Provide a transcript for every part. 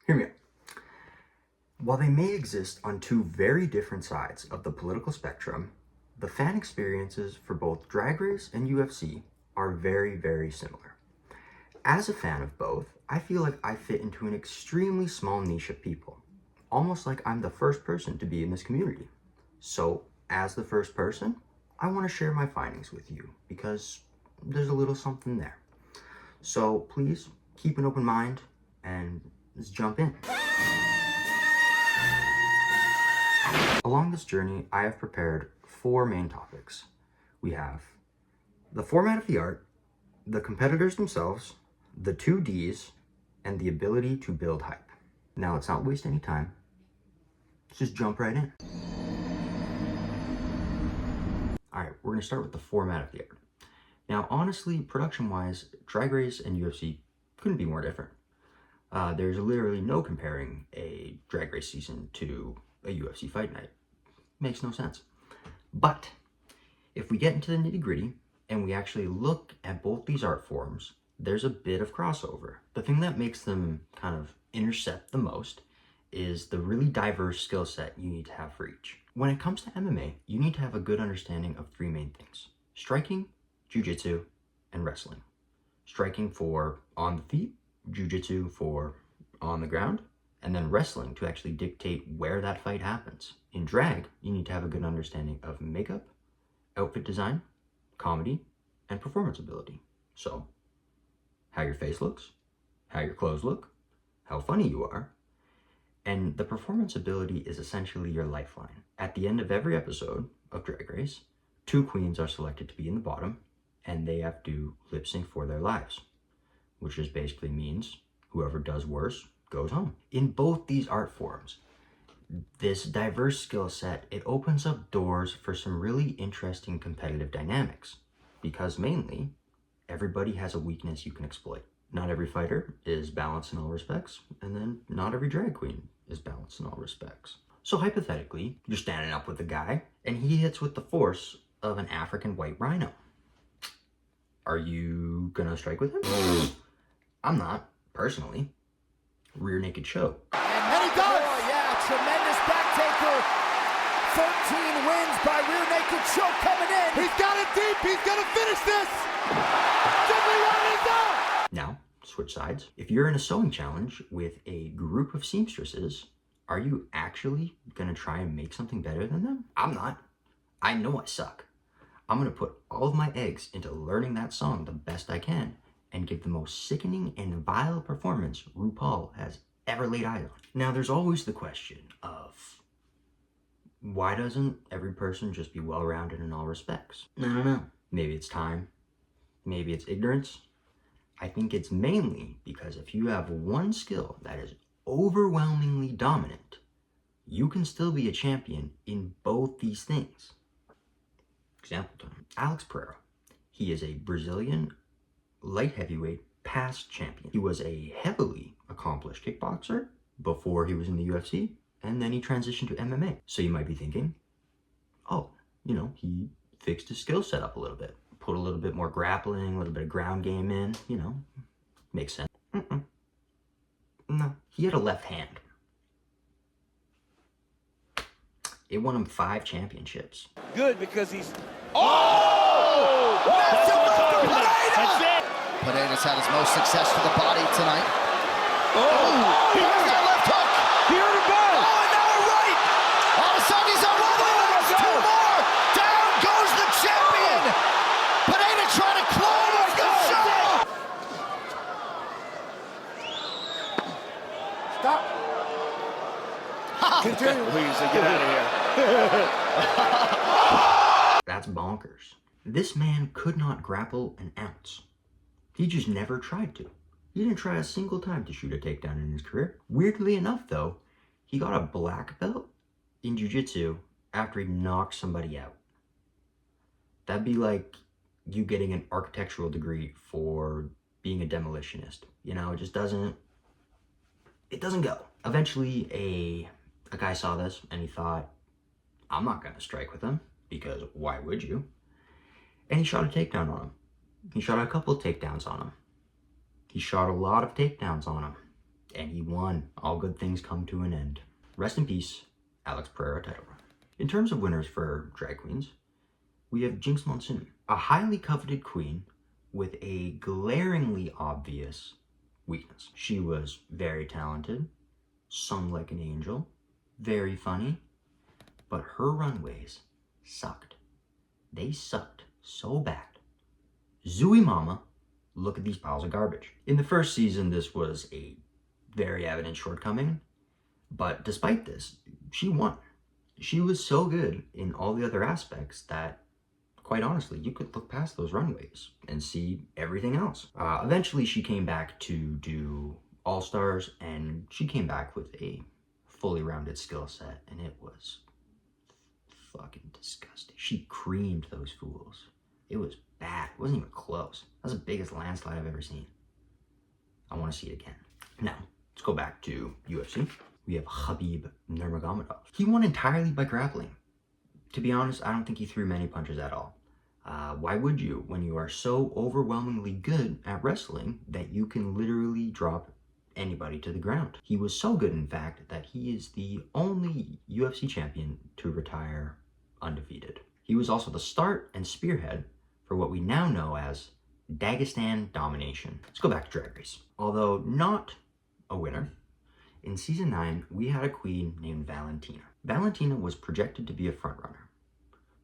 Hear me out. While they may exist on two very different sides of the political spectrum, the fan experiences for both Drag Race and UFC are very, very similar. As a fan of both, I feel like I fit into an extremely small niche of people, almost like I'm the first person to be in this community. So, as the first person, I want to share my findings with you because there's a little something there. So please keep an open mind and let's jump in. Along this journey, I have prepared 4 main topics. We have the format of the art, the competitors themselves, the 2 Ds, and the ability to build hype. Now let's not waste any time. Let's just jump right in. Alright, we're going to start with the format of the art. Now honestly, production-wise, Drag Race and UFC couldn't be more different. There's literally no comparing a Drag Race season to a UFC fight night. Makes no sense. But if we get into the nitty-gritty and we actually look at both these art forms, there's a bit of crossover. The thing that makes them kind of intercept the most is the really diverse skill set you need to have for each. When it comes to MMA, you need to have a good understanding of 3 main things: striking, jiu-jitsu, and wrestling. Striking for on the feet, jiu-jitsu for on the ground, and then wrestling to actually dictate where that fight happens. In drag, you need to have a good understanding of makeup, outfit design, comedy, and performance ability. So, how your face looks, how your clothes look, how funny you are, and the performance ability is essentially your lifeline. At the end of every episode of Drag Race, 2 queens are selected to be in the bottom, and they have to lip sync for their lives, which just basically means whoever does worse goes home. In both these art forms, this diverse skill set, it opens up doors for some really interesting competitive dynamics, because mainly, everybody has a weakness you can exploit. Not every fighter is balanced in all respects, and then not every drag queen is balanced in all respects. So hypothetically, you're standing up with a guy, and he hits with the force of an African white rhino. Are you gonna strike with him? I'm not, personally. Rear naked choke. And he does! Oh, yeah, tremendous back taker. 13 wins by rear naked choke coming in. He's got it deep. He's gonna finish this. Simply running it down. Now, switch sides. If you're in a sewing challenge with a group of seamstresses, are you actually gonna try and make something better than them? I'm not. I know I suck. I'm gonna put all of my eggs into learning that song the best I can and give the most sickening and vile performance RuPaul has ever laid eyes on. Now, there's always the question of, why doesn't every person just be well-rounded in all respects? I don't know. Maybe it's time. Maybe it's ignorance. I think it's mainly because if you have one skill that is overwhelmingly dominant, you can still be a champion in both these things. Example time. Alex Pereira. He is a Brazilian light heavyweight past champion. He was a heavily accomplished kickboxer before he was in the UFC, and then he transitioned to MMA. So you might be thinking, oh, he fixed his skill set up a little bit, put a little bit more grappling, a little bit of ground game in, makes sense. No, he had a left hand. It won him 5 championships. Good, because he's... Oh! Massive move from Pineda! Pineda's had his most success to the body tonight. Oh! Here's that left hook! He heard a bell! Oh, and now a right! All of a sudden he's on one of 2 more! Down goes the champion! Pineda trying to close the show! Stop! Continue. Please, get out of here. That's bonkers. This man could not grapple an ounce. He just never tried to. He didn't try a single time to shoot a takedown in his career. Weirdly enough, though, he got a black belt in jiu-jitsu after he knocked somebody out. That'd be like you getting an architectural degree for being a demolitionist. It just doesn't go. Eventually, a guy saw this and he thought, I'm not gonna strike with him, because why would you? And he shot a takedown on him. He shot a couple of takedowns on him. He shot a lot of takedowns on him. And he won. All good things come to an end. Rest in peace, Alex Pereira title run. In terms of winners for drag queens, we have Jinx Monsoon, a highly coveted queen with a glaringly obvious weakness. She was very talented, sung like an angel, very funny, but her runways sucked. They sucked so bad. Zooey Mama, look at these piles of garbage. In the first season, this was a very evident shortcoming, but despite this, she won. She was so good in all the other aspects that, quite honestly, you could look past those runways and see everything else. Eventually, she came back to do All-Stars, and she came back with a fully rounded skill set, and it was fucking disgusting. She creamed those fools. It was bad. It wasn't even close. That was the biggest landslide I've ever seen. I want to see it again. Now, let's go back to UFC. We have Khabib Nurmagomedov. He won entirely by grappling. To be honest, I don't think he threw many punches at all. Why would you, when you are so overwhelmingly good at wrestling that you can literally drop anybody to the ground? He was so good, in fact, that he is the only UFC champion to retire undefeated. He was also the start and spearhead for what we now know as Dagestan domination. Let's go back to Drag Race. Although not a winner, in season 9, we had a queen named Valentina. Valentina was projected to be a frontrunner.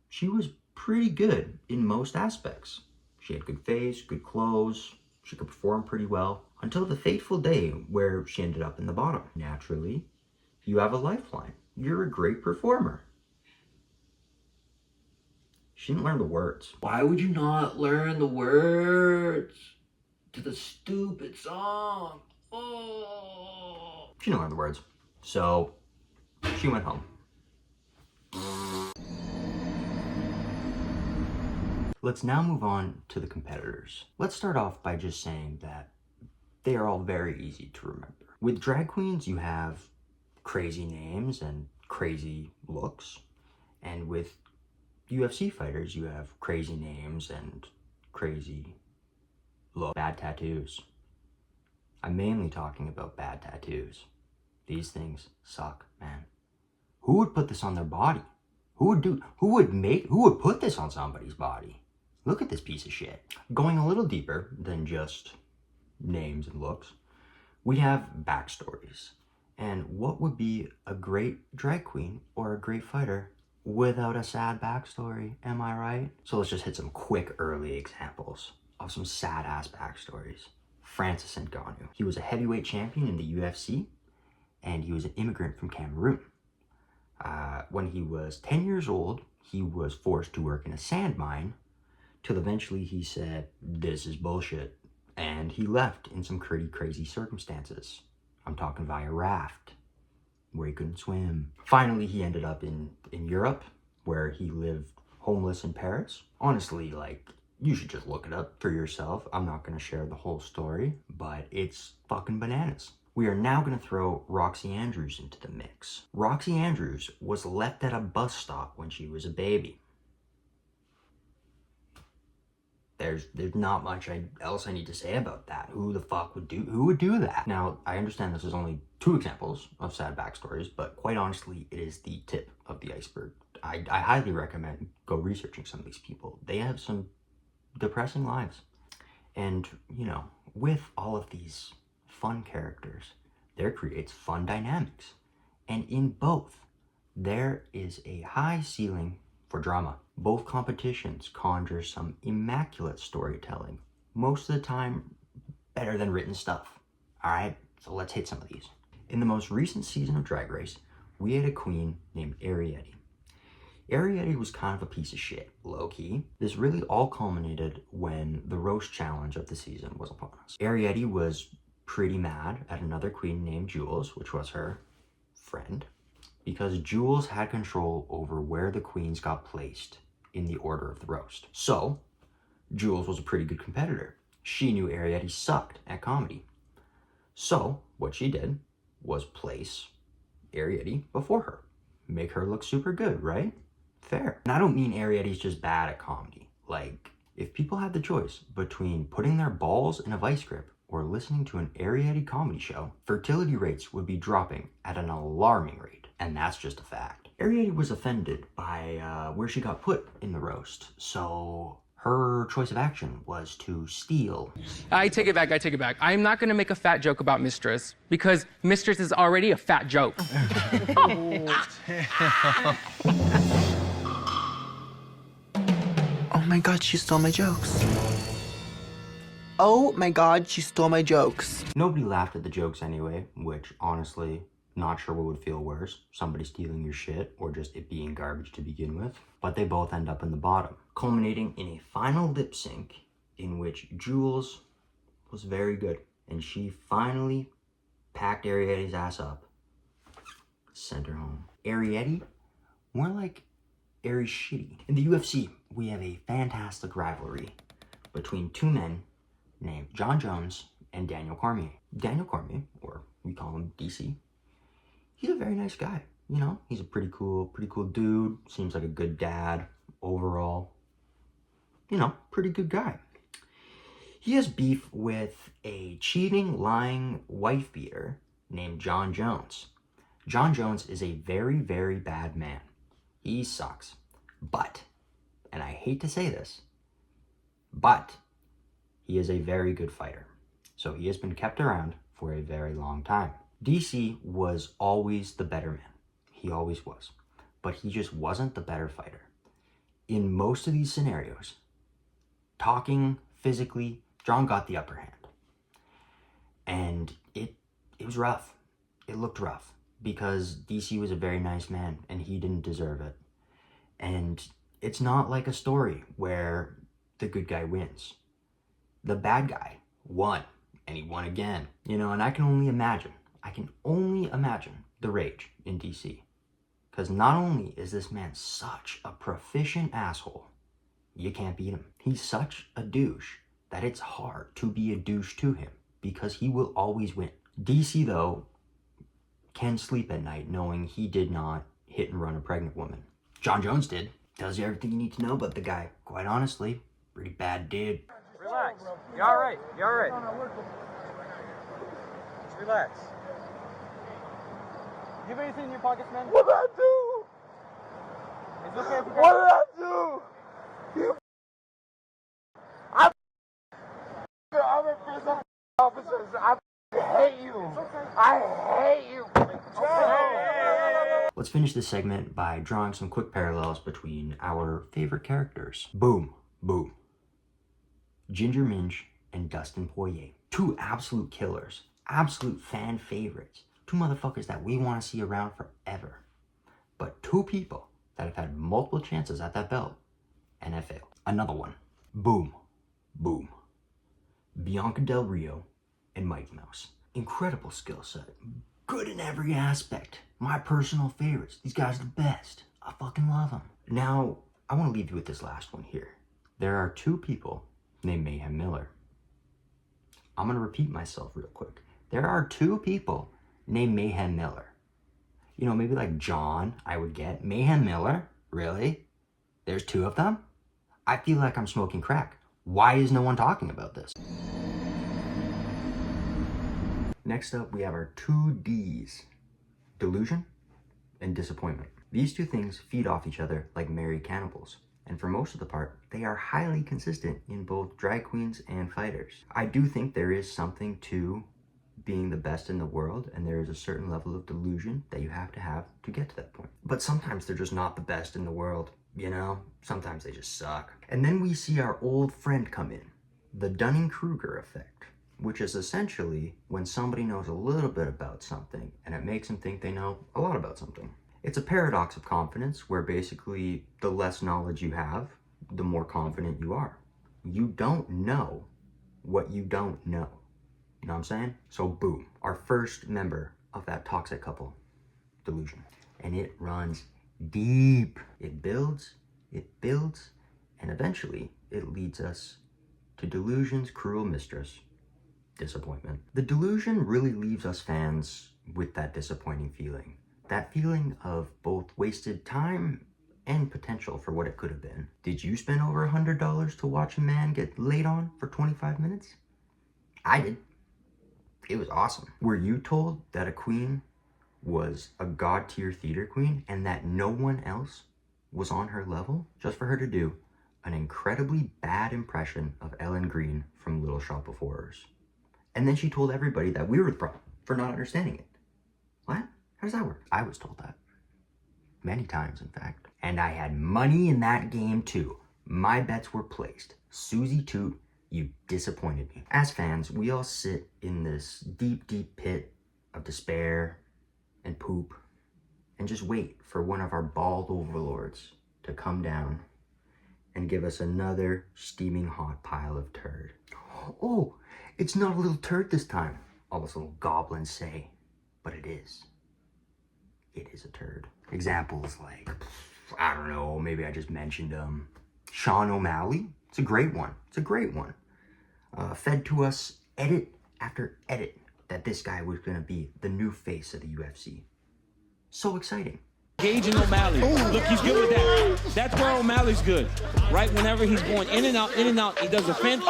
She was pretty good in most aspects. She had good face, good clothes, she could perform pretty well, until the fateful day where she ended up in the bottom. Naturally, you have a lifeline. You're a great performer. She didn't learn the words. Why would you not learn the words to the stupid song? Oh. She didn't learn the words. So, she went home. Let's now move on to the competitors. Let's start off by just saying that they are all very easy to remember. With drag queens, you have crazy names and crazy looks. And with UFC fighters, you have crazy names and crazy looks. Bad tattoos. I'm mainly talking about bad tattoos. These things suck, man. Who would put this on their body? Who would put this on somebody's body? Look at this piece of shit. Going a little deeper than just names and looks, we have backstories. And what would be a great drag queen or a great fighter without a sad backstory? Am I right? So let's just hit some quick early examples of some sad ass backstories. Francis Ngannou. He was a heavyweight champion in the UFC, and he was an immigrant from Cameroon. When he was 10 years old, he was forced to work in a sand mine till eventually he said, "This is bullshit." And he left in some pretty crazy circumstances. I'm talking via raft, where he couldn't swim. Finally, he ended up in Europe, where he lived homeless in Paris. Honestly, you should just look it up for yourself. I'm not going to share the whole story, but it's fucking bananas. We are now going to throw Roxy Andrews into the mix. Roxy Andrews was left at a bus stop when she was a baby. There's not much else I need to say about that. Who would do that? Now, I understand this is only 2 examples of sad backstories, but quite honestly, it is the tip of the iceberg. I highly recommend go researching some of these people. They have some depressing lives. And, with all of these fun characters, there creates fun dynamics. And in both, there is a high ceiling for drama. Both competitions conjure some immaculate storytelling. Most of the time, better than written stuff. Alright, so let's hit some of these. In the most recent season of Drag Race, we had a queen named Ariete. Ariete was kind of a piece of shit, low-key. This really all culminated when the roast challenge of the season was upon us. Ariete was pretty mad at another queen named Jules, which was her friend, because Jules had control over where the queens got placed in the order of the roast. So, Jules was a pretty good competitor. She knew Ariete sucked at comedy. So, what she did was place Ariete before her. Make her look super good, right? Fair. And I don't mean Ariete's just bad at comedy. If people had the choice between putting their balls in a vice grip or listening to an Ariete comedy show, fertility rates would be dropping at an alarming rate. And that's just a fact. Ariete was offended by where she got put in the roast, so her choice of action was to steal. I take it back. I'm not gonna make a fat joke about Mistress, because Mistress is already a fat joke. Oh my god, she stole my jokes. Oh my god, she stole my jokes. Nobody laughed at the jokes anyway, which honestly, not sure what would feel worse, somebody stealing your shit or just it being garbage to begin with. But they both end up in the bottom, culminating in a final lip sync in which Jules was very good. And she finally packed Ariete's ass up, sent her home. Ariete, more like Aries shitty. In the UFC, we have a fantastic rivalry between two men named John Jones and Daniel Cormier. Daniel Cormier, or we call him DC, he's a very nice guy. You know, he's a pretty cool dude. Seems like a good dad overall. You know, pretty good guy. He has beef with a cheating, lying wife beater named John Jones. John Jones is a very, very bad man. He sucks. But, and I hate to say this, but he is a very good fighter. So he has been kept around for a very long time. DC was always the better man. He always was. But he just wasn't the better fighter. In most of these scenarios, talking physically, John got the upper hand. And it was rough. It looked rough because DC was a very nice man and he didn't deserve it. And it's not like a story where the good guy wins. The bad guy won, and he won again. You know, and I can only imagine the rage in DC. Because not only is this man such a proficient asshole, you can't beat him. He's such a douche that it's hard to be a douche to him because he will always win. DC, though, can sleep at night knowing he did not hit and run a pregnant woman. John Jones did. Tells you everything you need to know about the guy. Quite honestly, pretty bad dude. Relax. You all right? You all right? Just relax. You have anything in your pockets, man? What did I do? Is it okay if you... What did I do? I'm a police officers. I hate you. Okay. I hate you. Let's finish this segment by drawing some quick parallels between our favorite characters. Boom, boom. Ginger Minj and Dustin Poirier. Two absolute killers. Absolute fan favorites. Two motherfuckers that we want to see around forever. But two people that have had multiple chances at that belt and have failed. Another one. Boom, boom. Bianca Del Rio and Mighty Mouse. Incredible skill set. Good in every aspect. My personal favorites. These guys are the best. I fucking love them. Now, I want to leave you with this last one here. There are two people named Mayhem Miller. I'm going to repeat myself real quick. There are two people named Mayhem Miller. You know, maybe like John, I would get. Mayhem Miller? Really? There's two of them? I feel like I'm smoking crack. Why is no one talking about this? Next up, we have our two Ds. Delusion and disappointment. These two things feed off each other like merry cannibals. And for most of the part, they are highly consistent in both drag queens and fighters. I do think there is something to being the best in the world, and there is a certain level of delusion that you have to get to that point. But sometimes they're just not the best in the world, you know? Sometimes they just suck. And then we see our old friend come in, the Dunning-Kruger effect, which is essentially when somebody knows a little bit about something and it makes them think they know a lot about something. It's a paradox of confidence where basically the less knowledge you have, the more confident you are. You don't know what you don't know. You know what I'm saying? So boom, our first member of that toxic couple, delusion. And it runs deep. It builds, and eventually it leads us to delusion's cruel mistress, disappointment. The delusion really leaves us fans with that disappointing feeling. That feeling of both wasted time and potential for what it could have been. Did you spend over $100 to watch a man get laid on for 25 minutes? I did. It was awesome. Were you told that a queen was a god tier theater queen and that no one else was on her level? Just for her to do an incredibly bad impression of Ellen Green from Little Shop of Horrors. And then she told everybody that we were the problem for not understanding it. What? How does that work? I was told that. Many times, in fact. And I had money in that game too. My bets were placed. Susie Toot, you disappointed me. As fans, we all sit in this deep, deep pit of despair and poop and just wait for one of our bald overlords to come down and give us another steaming hot pile of turd. Oh, it's not a little turd this time, all those little goblins say, but it is. It is a turd. Examples like, I don't know, maybe I just mentioned Sean O'Malley. It's a great one. It's a great one. Fed to us edit after edit that this guy was going to be the new face of the UFC. So exciting. Gage and O'Malley. Look, he's good with that. That's where O'Malley's good. Right whenever he's going in and out, he does a fence.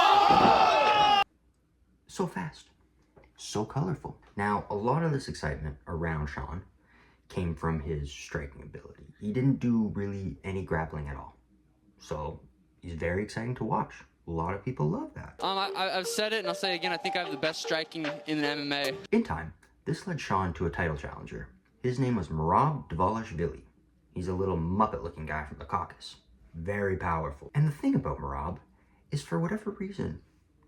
So fast. So colorful. Now, a lot of this excitement around Sean came from his striking ability. He didn't do really any grappling at all. So, he's very exciting to watch. A lot of people love that. I've said it and I'll say it again. I think I have the best striking in the MMA. In time, this led Sean to a title challenger. His name was Merab Dvalishvili. He's a little Muppet-looking guy from the Caucasus. Very powerful. And the thing about Merab is, for whatever reason,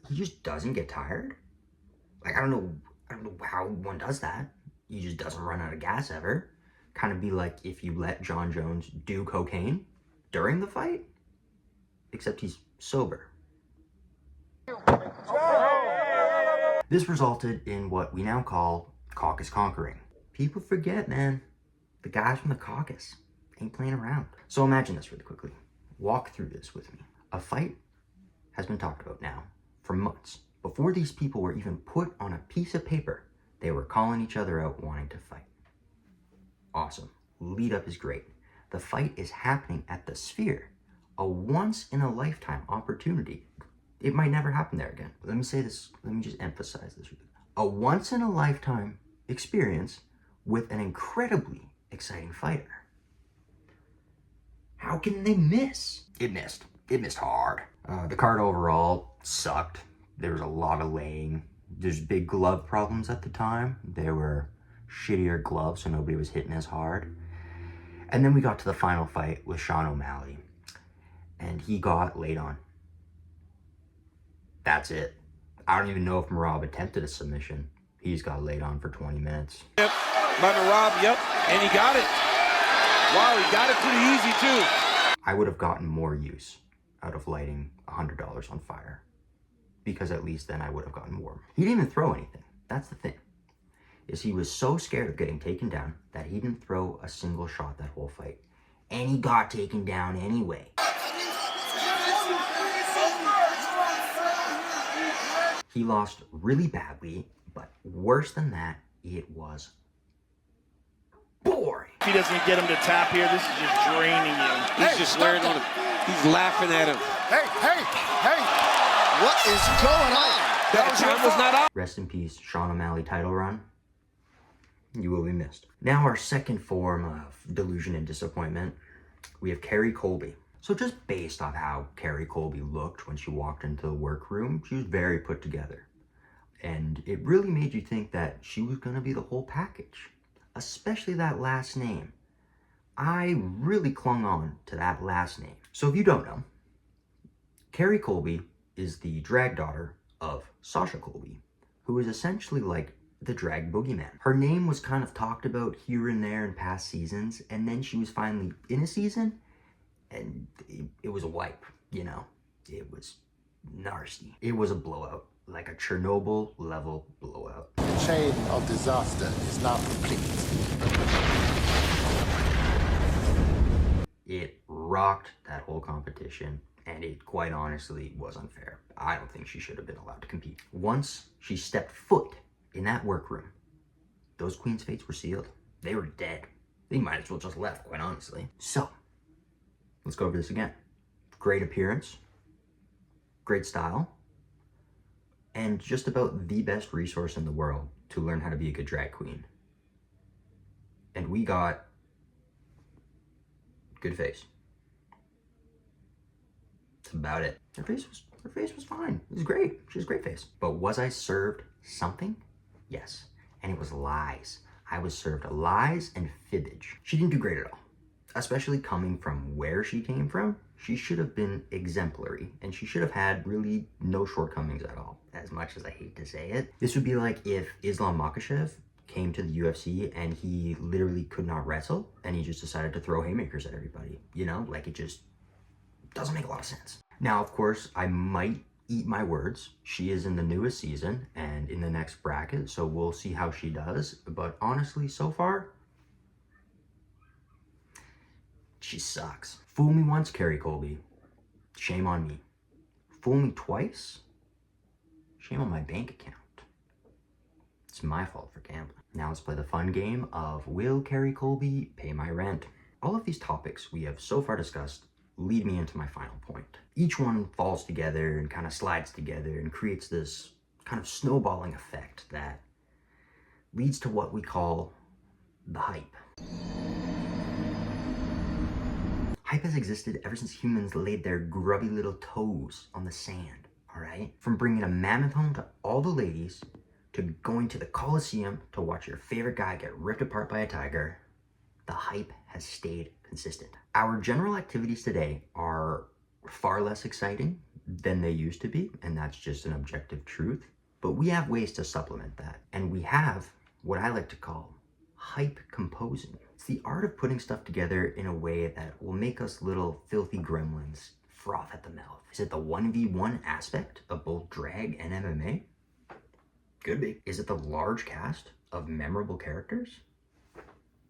he just doesn't get tired. Like, I don't know how one does that. He just doesn't run out of gas ever. Kind of be like if you let John Jones do cocaine during the fight, except he's sober. This resulted in what we now call Caucasus conquering. People forget, man, the guys from the Caucasus ain't playing around. So imagine this really quickly. Walk through this with me. A fight has been talked about now for months. Before these people were even put on a piece of paper, they were calling each other out wanting to fight. Awesome. Lead up is great. The fight is happening at the Sphere, a once-in-a-lifetime opportunity. It might never happen there again. Let me say this, let me just emphasize this. A once-in-a-lifetime experience with an incredibly exciting fighter. How can they miss? It missed. It missed hard. The card overall sucked. There was a lot of laying. There's big glove problems at the time. There were shittier gloves, so nobody was hitting as hard. And then we got to the final fight with Sean O'Malley, and he got laid on. That's it. I don't even know if Merab attempted a submission. He just got laid on for 20 minutes. Yep, by Merab, yep, and he got it. Wow, he got it pretty easy too. I would have gotten more use out of lighting $100 on fire, because at least then I would have gotten more. He didn't even throw anything. That's the thing. Is he was so scared of getting taken down that he didn't throw a single shot that whole fight. And he got taken down anyway. He lost really badly, but worse than that, it was boring. If he doesn't get him to tap here, this is just draining you. He's just staring on him. He's laughing at him. Hey! What is going on? That time was not out. Rest in peace, Sean O'Malley title run. You will be missed. Now our second form of delusion and disappointment, we have Kerry Colby. So just based on how Kerry Colby looked when she walked into the workroom, she was very put together. And it really made you think that she was going to be the whole package, especially that last name. I really clung on to that last name. So if you don't know, Kerry Colby is the drag daughter of Sasha Colby, who is essentially like the drag boogeyman. Her name was kind of talked about here and there in past seasons, and then she was finally in a season, and it was a wipe, you know? It was nasty. It was a blowout, like a Chernobyl level blowout. The chain of disaster is now complete. It rocked that whole competition, and it quite honestly was unfair. I don't think she should have been allowed to compete. Once she stepped foot in that workroom, those queens' fates were sealed. They were dead. They might as well just left, quite honestly. So, let's go over this again. Great appearance, great style, and just about the best resource in the world to learn how to be a good drag queen. And we got good face. That's about it. Her face was fine. It was great. She has a great face. But was I served something? Yes. And it was lies. I was served lies and fibbage. She didn't do great at all. Especially coming from where she came from, she should have been exemplary, and she should have had really no shortcomings at all, as much as I hate to say it. This would be like if Islam Makhachev came to the UFC and he literally could not wrestle, and he just decided to throw haymakers at everybody. You know, like, it just doesn't make a lot of sense. Now, of course, I might eat my words. She is in the newest season and in the next bracket, so we'll see how she does. But honestly, so far, she sucks. Fool me once, Carrie Colby. Shame on me. Fool me twice? Shame on my bank account. It's my fault for gambling. Now let's play the fun game of, will Carrie Colby pay my rent? All of these topics we have so far discussed lead me into my final point. Each one falls together and kind of slides together and creates this kind of snowballing effect that leads to what we call the hype. Hype has existed ever since humans laid their grubby little toes on the sand, all right? From bringing a mammoth home to all the ladies, to going to the Coliseum to watch your favorite guy get ripped apart by a tiger, the hype has stayed consistent. Our general activities today are far less exciting than they used to be, and that's just an objective truth. But we have ways to supplement that, and we have what I like to call hype composing. It's the art of putting stuff together in a way that will make us little filthy gremlins froth at the mouth. Is it the 1v1 aspect of both drag and MMA? Could be. Is it the large cast of memorable characters?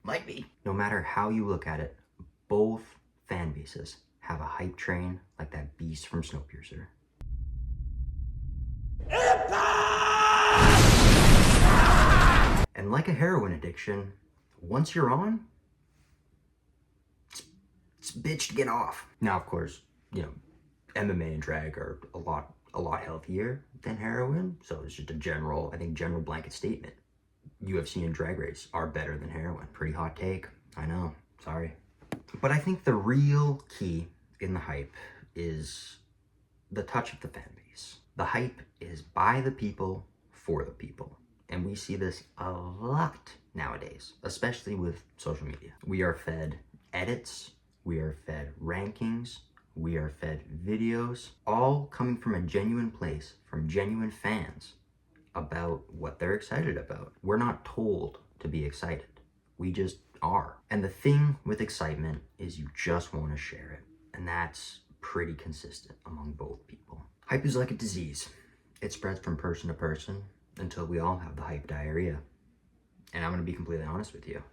Might be. No matter how you look at it, both fan bases have a hype train like that beast from Snowpiercer. And like a heroin addiction, once you're on, it's a bitch to get off. Now, of course, you know, MMA and drag are a lot healthier than heroin, so it's just a general blanket statement. UFC and Drag Race are better than heroin. Pretty hot take, I know, sorry. But I think the real key in the hype is the touch of the fan base. The hype is by the people, for the people. And we see this a lot nowadays, especially with social media. We are fed edits, we are fed rankings, we are fed videos, all coming from a genuine place, from genuine fans about what they're excited about. We're not told to be excited. We just are. And the thing with excitement is you just want to share it. And that's pretty consistent among both people. Hype is like a disease. It spreads from person to person until we all have the hype diarrhea. And I'm going to be completely honest with you.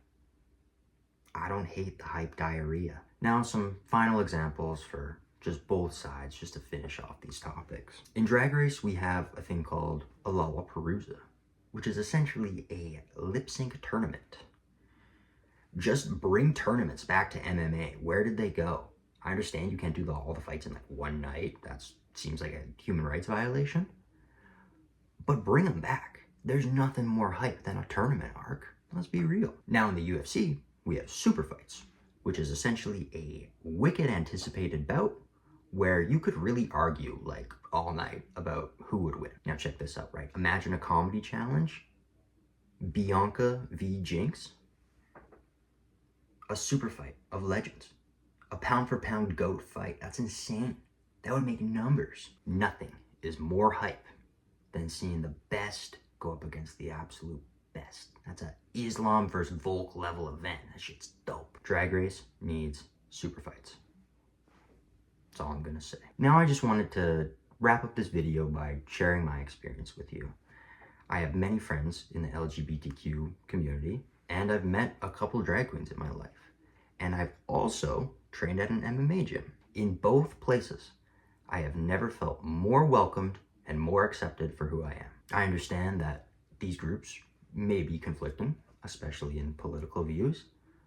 I don't hate the hype diarrhea. Now, some final examples for just both sides, just to finish off these topics. In Drag Race, we have a thing called a Lollapalooza, which is essentially a lip sync tournament. Just bring tournaments back to MMA. Where did they go? I understand you can't do all the fights in like one night. That seems like a human rights violation. But bring them back. There's nothing more hype than a tournament arc. Let's be real. Now in the UFC, we have super fights, which is essentially a wicked anticipated bout where you could really argue like all night about who would win. Now check this out, right? Imagine a comedy challenge, Bianca v Jinx, a super fight of legends, a pound for pound GOAT fight. That's insane. That would make numbers. Nothing is more hype than seeing the best go up against the absolute best. That's a Islam versus Volk level event. That shit's dope. Drag Race needs super fights. That's all I'm gonna say. Now I just wanted to wrap up this video by sharing my experience with you. I have many friends in the LGBTQ community, and I've met a couple drag queens in my life. And I've also trained at an MMA gym. In both places, I have never felt more welcomed and more accepted for who I am. I understand that these groups may be conflicting, especially in political views,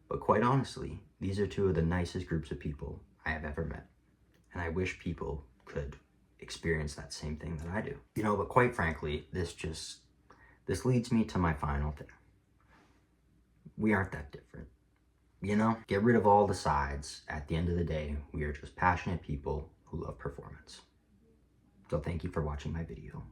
but quite honestly, these are two of the nicest groups of people I have ever met. And I wish people could experience that same thing that I do. You know, but quite frankly, this leads me to my final thing. We aren't that different. You know, get rid of all the sides. At the end of the day, we are just passionate people who love performance. So thank you for watching my video.